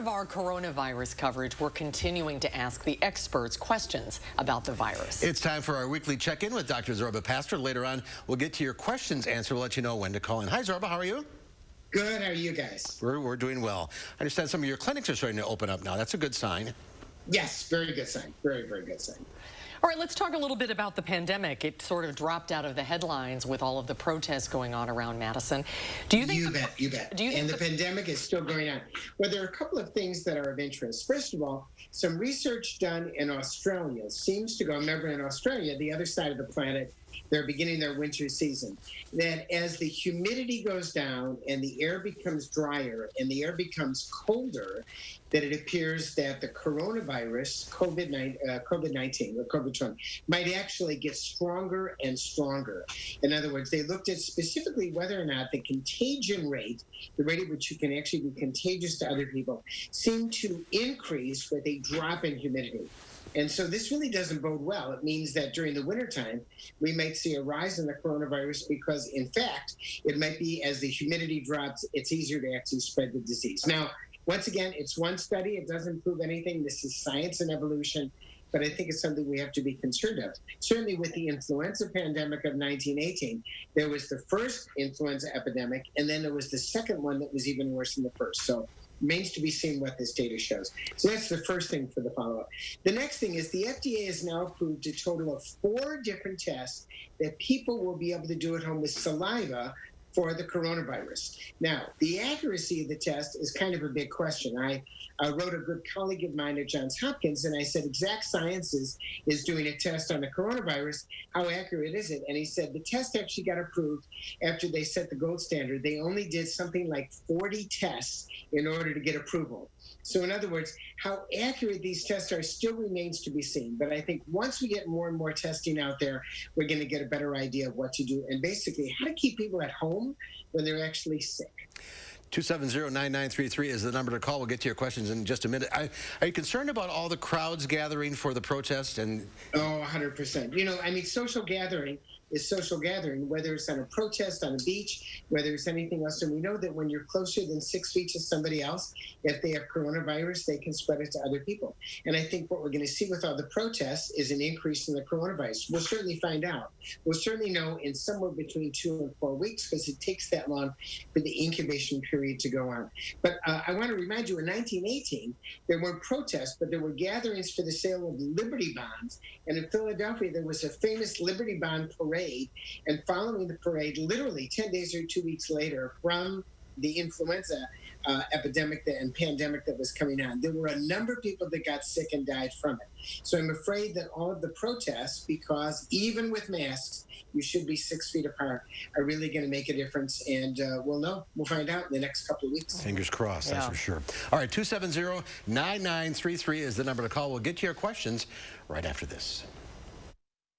of our coronavirus coverage, we're continuing to ask the experts questions about the virus. It's time for our weekly check-in with Dr. Zorba Paster. Later on, we'll get to your questions answered. We'll let you know when to call in. Hi, Zorba. How are you? Good. How are you guys? We're doing well. I understand some of your clinics are starting to open up now. That's a good sign. Yes, very good sign. Very, very good sign. All right, let's talk a little bit about the pandemic. It sort of dropped out of the headlines with all of the protests going on around Madison. Do you think you bet. And the pandemic is still going on. Well, there are a couple of things that are of interest. First of all, some research done in Australia seems to go, remember in Australia, the other side of the planet, they're beginning their winter season, that as the humidity goes down and the air becomes drier and the air becomes colder, that it appears that the coronavirus, COVID-19 or COVID-20, might actually get stronger and stronger. In other words, they looked at specifically whether or not the contagion rate, the rate at which you can actually be contagious to other people, seemed to increase with a drop in humidity. And so this really doesn't bode well. It means that during the wintertime, we might see a rise in the coronavirus because, in fact, it might be as the humidity drops, it's easier to actually spread the disease. Now, once again, it's one study. It doesn't prove anything. This is science and evolution, but I think it's something we have to be concerned of. Certainly with the influenza pandemic of 1918, there was the first influenza epidemic, and then there was the second one that was even worse than the first. So remains to be seen what this data shows. So that's the first thing for the follow-up. The next thing is the FDA has now approved a total of 4 different tests that people will be able to do at home with saliva for the coronavirus. Now, the accuracy of the test is kind of a big question. I wrote a good colleague of mine at Johns Hopkins, and I said, Exact Sciences is doing a test on the coronavirus. How accurate is it? And he said the test actually got approved after they set the gold standard. They only did something like 40 tests in order to get approval. So in other words, how accurate these tests are still remains to be seen. But I think once we get more and more testing out there, we're going to get a better idea of what to do and basically how to keep people at home when they're actually sick. 270-9933 is the number to call. We'll get to your questions in just a minute. Are you concerned about all the crowds gathering for the protest? And oh, 100%. You know, I mean, social gathering is social gathering, whether it's on a protest, on a beach, whether it's anything else. And we know that when you're closer than 6 feet to somebody else, if they have coronavirus, they can spread it to other people. And I think what we're going to see with all the protests is an increase in the coronavirus. We'll certainly find out. We'll certainly know in somewhere between 2 and 4 weeks because it takes that long for the incubation period to go on. But I want to remind you, in 1918, there weren't protests, but there were gatherings for the sale of Liberty bonds. And in Philadelphia, there was a famous Liberty bond parade. And following the parade, literally 10 days or 2 weeks later, from the influenza epidemic and pandemic that was coming on, there were a number of people that got sick and died from it. So I'm afraid that all of the protests, because even with masks, you should be 6 feet apart, are really going to make a difference. And we'll know. We'll find out in the next couple of weeks. Fingers crossed, that's for sure. All right, 270-9933 is the number to call. We'll get to your questions right after this.